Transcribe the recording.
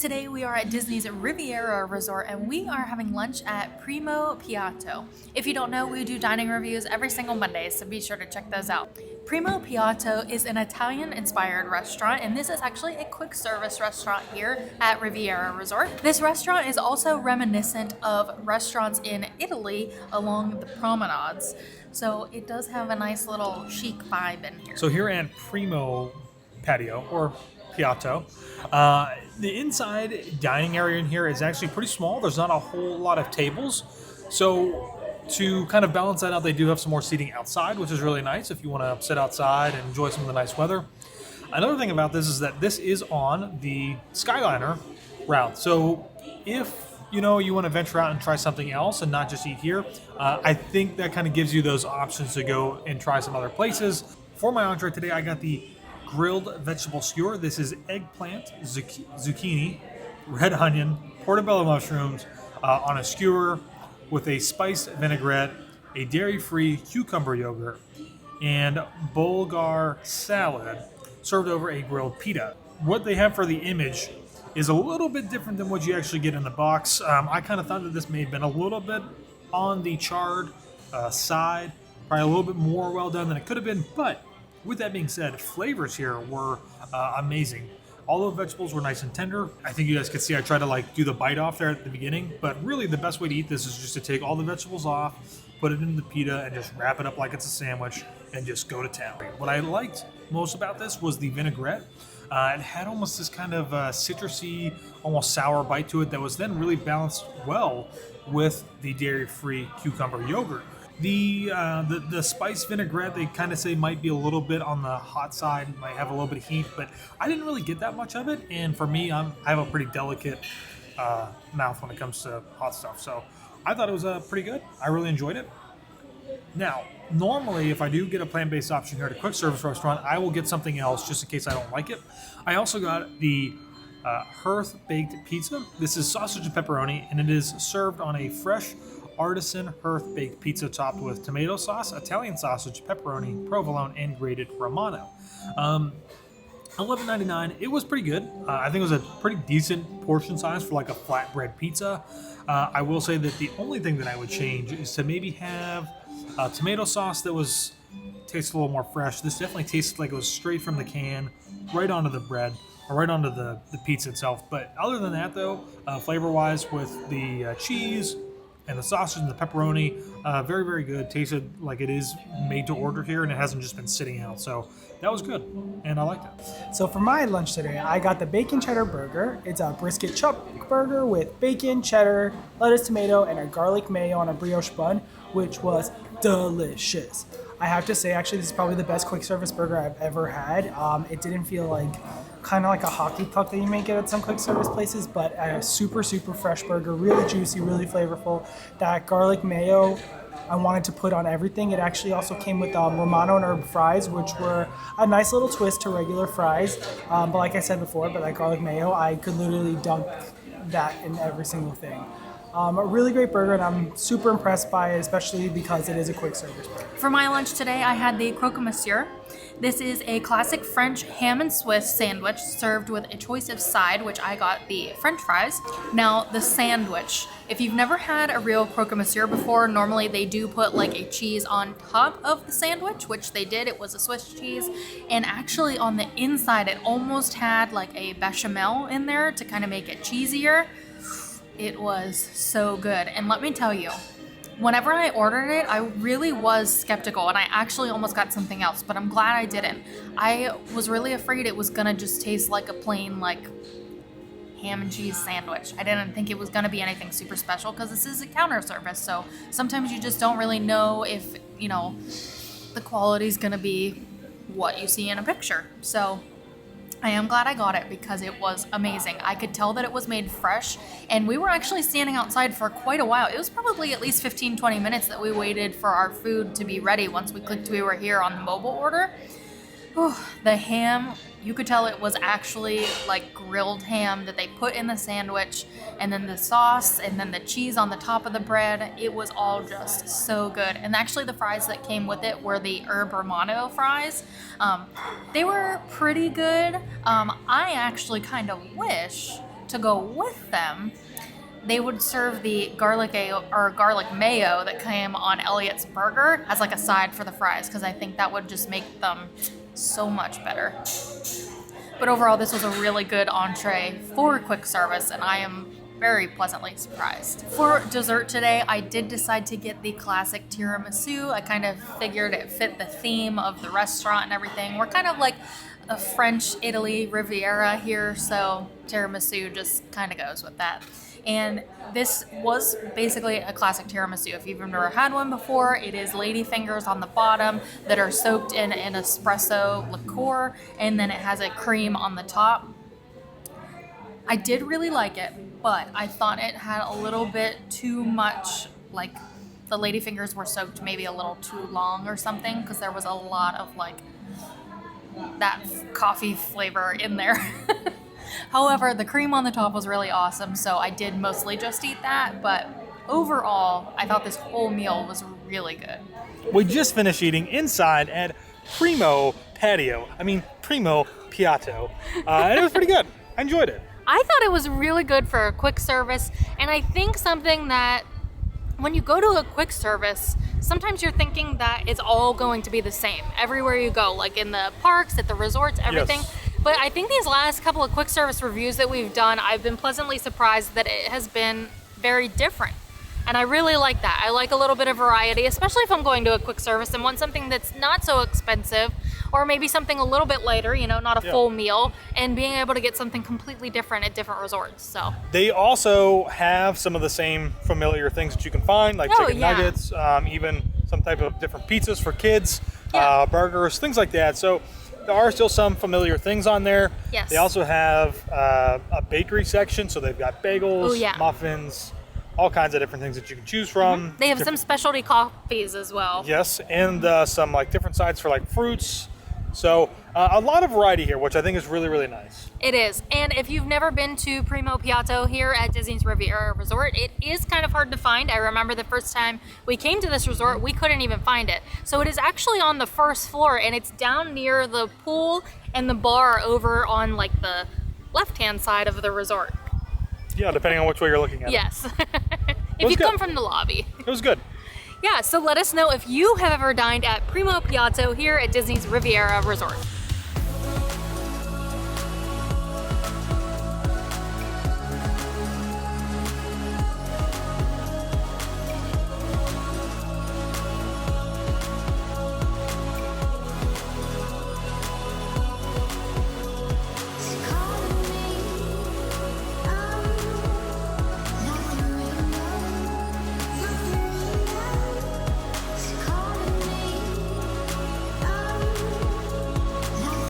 Today we are at Disney's Riviera Resort and we are having lunch at Primo Piatto. If you don't know, we do dining reviews every single Monday, so be sure to check those out. Primo Piatto is an Italian-inspired restaurant, and this is actually a quick service restaurant here at Riviera Resort. This restaurant is also reminiscent of restaurants in Italy along the promenades, so it does have a nice little chic vibe in here. So here at Primo Patio, or Piatto, the inside dining area in here is actually pretty small. There's not a whole lot of tables. So to kind of balance that out, they do have some more seating outside, which is really nice if you want to sit outside and enjoy some of the nice weather. Another thing about this is that this is on the Skyliner route. So if you want to venture out and try something else and not just eat here, I think that kind of gives you those options to go and try some other places. For my entree today, I got the grilled vegetable skewer. This is eggplant, zucchini, red onion, portobello mushrooms on a skewer with a spiced vinaigrette, a dairy-free cucumber yogurt, and Bulgar salad served over a grilled pita. What they have for the image is a little bit different than what you actually get in the box. I kind of thought that this may have been a little bit on the charred side, probably a little bit more well done than it could have been, but with that being said, flavors here were amazing. All the vegetables were nice and tender. I think you guys could see I tried to do the bite off there at the beginning, but really the best way to eat this is just to take all the vegetables off, put it into the pita, and just wrap it up like it's a sandwich and just go to town. What I liked most about this was the vinaigrette. It had almost this kind of citrusy, almost sour bite to it that was then really balanced well with the dairy-free cucumber yogurt. The spice vinaigrette, they kind of say might be a little bit on the hot side, might have a little bit of heat, but I didn't really get that much of it. And for me, I have a pretty delicate mouth when it comes to hot stuff. So I thought it was pretty good. I really enjoyed it. Now, normally if I do get a plant-based option here at a quick service restaurant, I will get something else just in case I don't like it. I also got the Hearth Baked Pizza. This is sausage and pepperoni, and it is served on a fresh artisan Hearth Baked Pizza topped with tomato sauce, Italian sausage, pepperoni, provolone, and grated Romano. $11.99. It was pretty good. I think it was a pretty decent portion size for like a flatbread pizza. I will say that the only thing that I would change is to maybe have tomato sauce that tastes a little more fresh. This definitely tasted like it was straight from the can, right onto the bread, or right onto the pizza itself. But other than that, though, flavor-wise with the cheese and the sausage and the pepperoni, very, very good. Tasted like it is made to order here, and it hasn't just been sitting out. So that was good, and I liked it. So for my lunch today, I got the bacon cheddar burger. It's a brisket chuck burger with bacon, cheddar, lettuce, tomato, and a garlic mayo on a brioche bun, which was delicious. I have to say, actually, this is probably the best quick service burger I've ever had. It didn't feel kind of like a hockey puck that you may get at some quick service places, but a super, super fresh burger, really juicy, really flavorful. That garlic mayo I wanted to put on everything. It actually also came with Romano and herb fries, which were a nice little twist to regular fries. But like I said before, that garlic mayo, I could literally dunk that in every single thing. A really great burger, and I'm super impressed by it, especially because it is a quick service burger. For my lunch today, I had the croque monsieur. This is a classic French ham and Swiss sandwich served with a choice of side, which I got the French fries. Now, the sandwich. If you've never had a real croque monsieur before, normally they do put a cheese on top of the sandwich, which they did. It was a Swiss cheese. And actually on the inside, it almost had a bechamel in there to kind of make it cheesier. It was so good. And let me tell you, whenever I ordered it, I really was skeptical, and I actually almost got something else, but I'm glad I didn't. I was really afraid it was gonna just taste like a plain ham and cheese sandwich. I didn't think it was gonna be anything super special because this is a counter service, so sometimes you just don't really know if the quality's gonna be what you see in a picture. So I am glad I got it because it was amazing. I could tell that it was made fresh, and we were actually standing outside for quite a while. It was probably at least 15-20 minutes that we waited for our food to be ready once we clicked we were here on the mobile order. Whew, the ham, you could tell it was actually grilled ham that they put in the sandwich, and then the sauce, and then the cheese on the top of the bread. It was all just so good. And actually the fries that came with it were the herb Romano fries. They were pretty good. I actually kind of wish to go with them, they would serve the garlic mayo that came on Elliot's burger as like a side for the fries, because I think that would just make them so much better. But overall, this was a really good entree for quick service, and I am very pleasantly surprised. For dessert today, I did decide to get the classic tiramisu. I kind of figured it fit the theme of the restaurant and everything. We're kind of like a French Italy Riviera here, so tiramisu just kind of goes with that. And this was basically a classic tiramisu. If you've never had one before, it is ladyfingers on the bottom that are soaked in an espresso liqueur, and then it has a cream on the top. I did really like it, but I thought it had a little bit too much, like the ladyfingers were soaked maybe a little too long or something, because there was a lot of like that coffee flavor in there. However, the cream on the top was really awesome, so I did mostly just eat that, but overall, I thought this whole meal was really good. We just finished eating inside at Primo Piatto, and it was pretty good. I enjoyed it. I thought it was really good for a quick service, and I think something that when you go to a quick service, sometimes you're thinking that it's all going to be the same everywhere you go, like in the parks, at the resorts, everything. Yes. But I think these last couple of quick service reviews that we've done, I've been pleasantly surprised that it has been very different. And I really like that. I like a little bit of variety, especially if I'm going to a quick service and want something that's not so expensive, or maybe something a little bit later, not a full meal, and being able to get something completely different at different resorts. So they also have some of the same familiar things that you can find, like chicken nuggets, even some type of different pizzas for kids, burgers, things like that. So there are still some familiar things on there. Yes. They also have a bakery section, so they've got bagels, muffins, all kinds of different things that you can choose from. They have some specialty coffees as well. Yes, and some like different sides for like fruits. So a lot of variety here, which I think is really, really nice. It is. And if you've never been to Primo Piatto here at Disney's Riviera Resort, it is kind of hard to find. I remember the first time we came to this resort, we couldn't even find it. So it is actually on the first floor, and it's down near the pool and the bar over on like the left-hand side of the resort. Yeah, depending on which way you're looking at it. Yes. If you come from the lobby. It was good. Yeah, so let us know if you have ever dined at Primo Piatto here at Disney's Riviera Resort.